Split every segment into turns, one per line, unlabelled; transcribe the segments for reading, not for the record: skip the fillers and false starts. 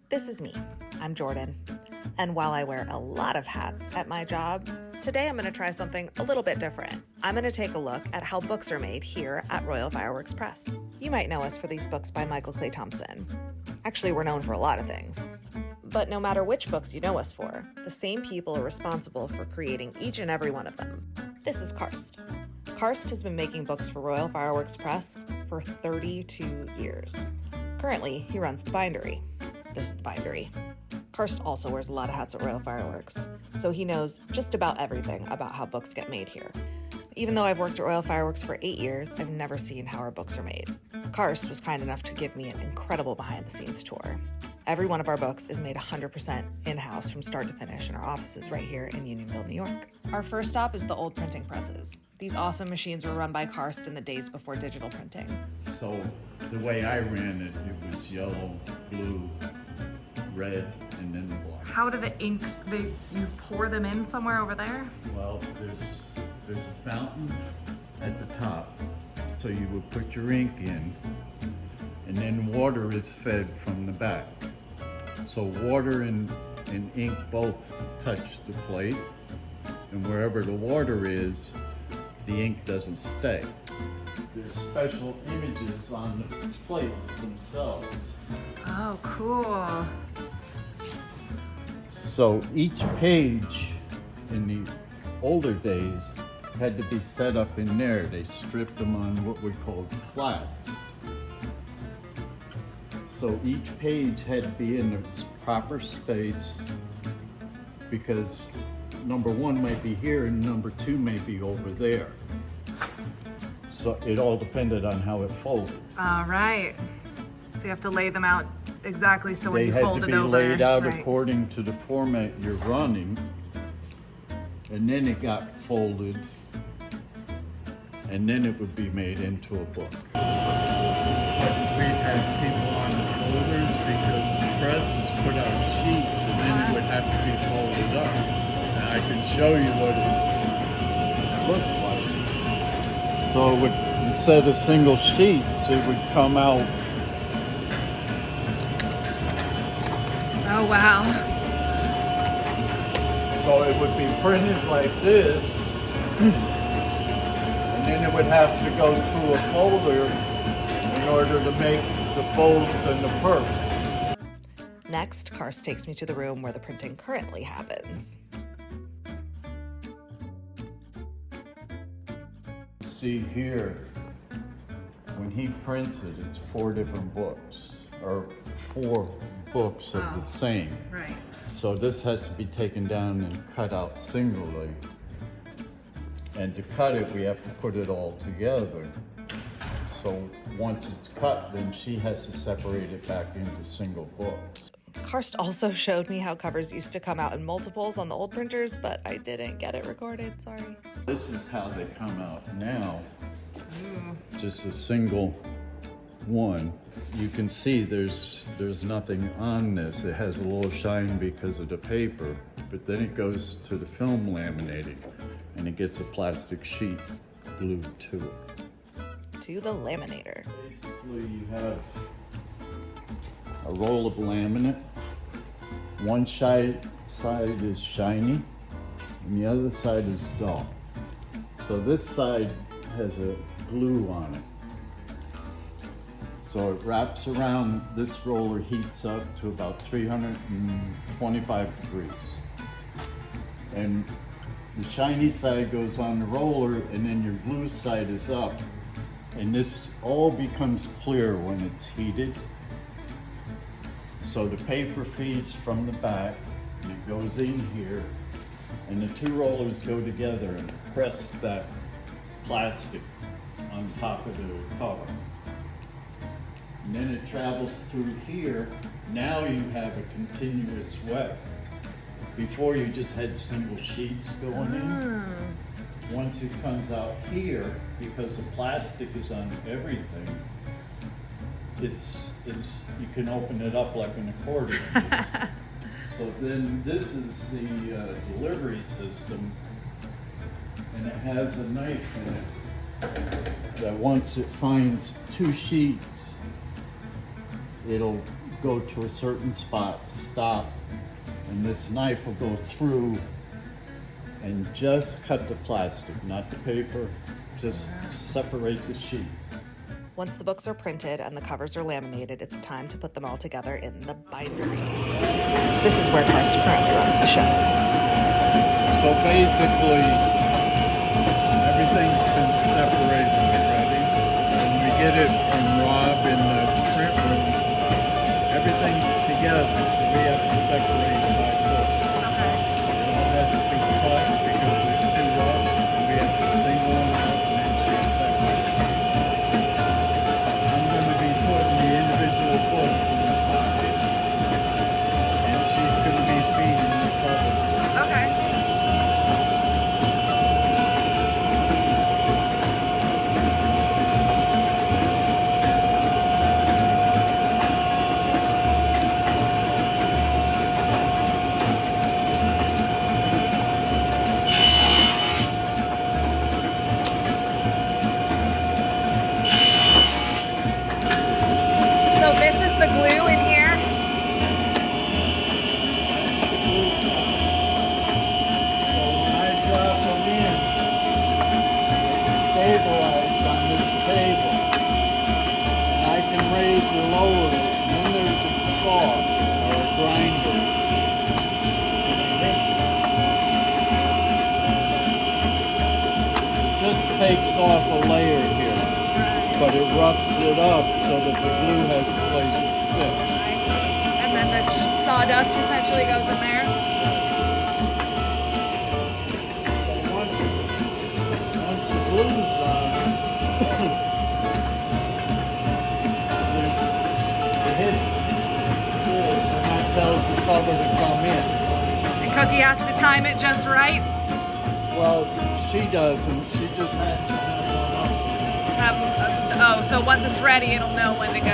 This is me. I'm Jordan. And while I wear a lot of hats at my job, today I'm going to try something a little bit different. I'm going to take a look at how books are made here at Royal Fireworks Press. You might know us for these books by Michael Clay Thompson. Actually, we're known for a lot of things. But no matter which books you know us for, the same people are responsible for creating each and every one of them. This is Karst. Karst has been making books for Royal Fireworks Press for 32 years. Currently, he runs the bindery. This is the bindery. Karst also wears a lot of hats at Royal Fireworks, so he knows just about everything about how books get made here. Even though I've worked at Royal Fireworks for 8 years, I've never seen how our books are made. Karst was kind enough to give me an incredible behind-the-scenes tour. Every one of our books is made 100% in-house from start to finish in our offices right here in Unionville, New York. Our first stop is the old printing presses. These awesome machines were run by Karst in the days before digital printing.
So the way I ran it, it was yellow, blue, red, and then black.
How do the inks, you pour them in somewhere over there?
Well, there's a fountain at the top, so you would put your ink in, and then water is fed from the back. So water and ink both touch the plate, and wherever the water is, the ink doesn't stay. There's special images on the plates themselves.
Oh, cool.
So each page in the older days had to be set up in there. They stripped them on what we called flats. So each page had to be in its proper space because number one might be here and number two may be over there. So it all depended on how it folded.
All right. So you have to lay them out exactly so when you fold it over.
They had to be laid out according to the format you're running. And then it got folded. And then it would be made into a book. We've had people on the folders because the presses put out sheets and then it would have to be folded up. And I can show you what it looked like. So it would, instead of single sheets, it would come out.
Oh, wow.
So it would be printed like this. And then it would have to go through a folder in order to make the folds and the perfs.
Next, Karst takes me to the room where the printing currently happens.
See here, when he prints it, it's 4 different books, or 4 books of the same.
Right.
So this has to be taken down and cut out singly. And to cut it, we have to put it all together. So once it's cut, then she has to separate it back into single books.
Karst also showed me how covers used to come out in multiples on the old printers, but I didn't get it recorded, sorry.
This is how they come out now. Just a single one. You can see there's nothing on this. It has a little shine because of the paper, but then it goes to the film laminating and it gets a plastic sheet glued to it.
To the laminator.
Basically, you have a roll of laminate. One side is shiny and the other side is dull. So this side has a glue on it. So it wraps around, this roller heats up to about 325 degrees. And the shiny side goes on the roller and then your glue side is up. And this all becomes clear when it's heated. So the paper feeds from the back and it goes in here and the 2 rollers go together and press that plastic on top of the cover. And then it travels through here. Now you have a continuous web. Before you just had single sheets going in. Once it comes out here, because the plastic is on everything, it's you can open it up like an accordion. So then this is the delivery system, and it has a knife in it that once it finds 2 sheets, it'll go to a certain spot, stop, and this knife will go through and just cut the plastic, not the paper, just separate the sheets.
Once the books are printed and the covers are laminated, it's time to put them all together in the bindery. This is where Karst currently runs the show.
So basically, everything's been separated already. When we get it from Rob in the print room, everything's together, so we have to separate it by book. All has to be cut because they're too rough, and we have to single them out and then she's separated. I'm going to be putting the individual books in the pockets, and she's going to be feeding the covers.
Okay. So this is the glue in here?
So when I drop them in, they stabilize on this table. And I can raise or lower it. And then there's a saw or a grinder. It just takes off a layer here. But it roughs it up so that the glue has a place to sit.
And then the sawdust essentially goes in there?
So once the glue's on, it hits this and that tells the cover to come in.
And Cookie has to time it just right?
Well, she doesn't. She just has to have one up.
Oh, so once it's ready, it'll know when to go.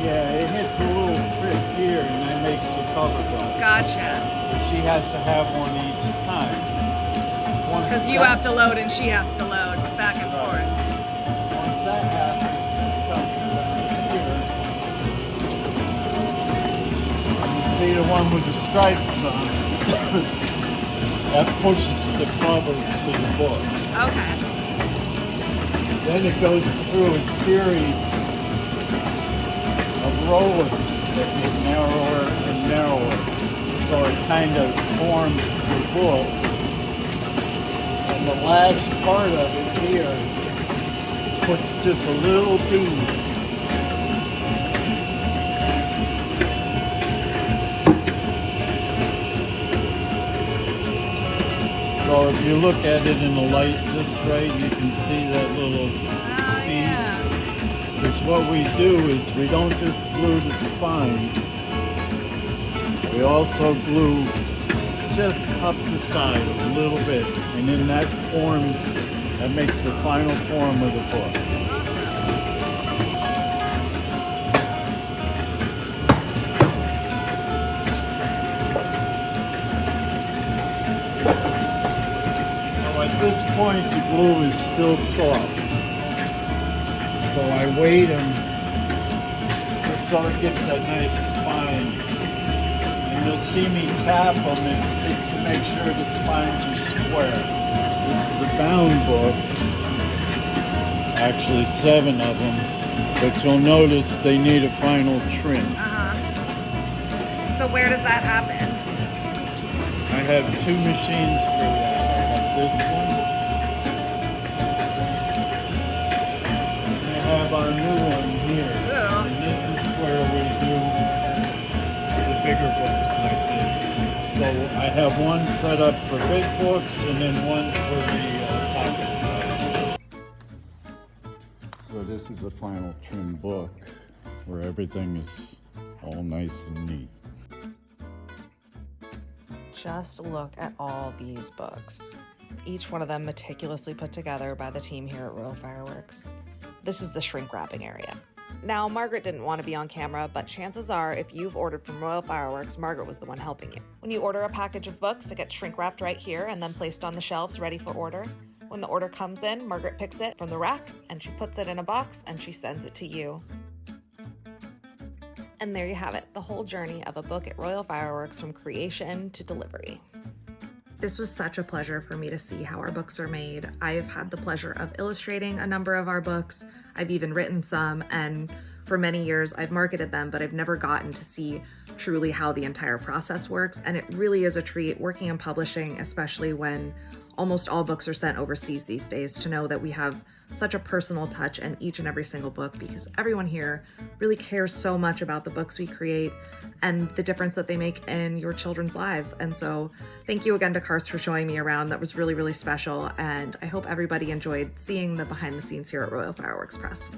Yeah, it hits a little trick here and that makes the cover go.
Gotcha.
So she has to have one each time.
Because you have to load and she has to load back and forth.
Once that happens, it comes back here. You see the one with the stripes on it? That pushes the cover to the book.
Okay.
Then it goes through a series of rollers that get narrower and narrower. So it kind of forms the book. And the last part of it here puts just a little bead. So if you look at it in the light just right, you can see that little bead. Because what we do is we don't just glue the spine, we also glue just up the side a little bit, and then that makes the final form of the book. At this point, the glue is still soft, so I weight them just so it gets that nice spine. And you'll see me tap them, it's just to make sure the spines are square. This is a bound book, actually 7 of them, but you'll notice they need a final trim.
So where does that happen?
I have 2 machines for that. This one. And I have our new one here.
Ooh.
And this is where we do the bigger books like this. So I have one set up for big books and then one for the pocket size. So this is a final trim book where everything is all nice and neat.
Just look at all these books. Each one of them meticulously put together by the team here at Royal Fireworks. This is the shrink wrapping area. Now, Margaret didn't want to be on camera, but chances are if you've ordered from Royal Fireworks, Margaret was the one helping you. When you order a package of books, it gets shrink wrapped right here and then placed on the shelves ready for order. When the order comes in, Margaret picks it from the rack and she puts it in a box and she sends it to you. And there you have it, the whole journey of a book at Royal Fireworks from creation to delivery. This was such a pleasure for me to see how our books are made. I have had the pleasure of illustrating a number of our books. I've even written some, and for many years I've marketed them, but I've never gotten to see truly how the entire process works. And it really is a treat working in publishing, especially when almost all books are sent overseas these days, to know that we have such a personal touch in each and every single book, because everyone here really cares so much about the books we create and the difference that they make in your children's lives. And so thank you again to Karst for showing me around. That was really, really special. And I hope everybody enjoyed seeing the behind the scenes here at Royal Fireworks Press.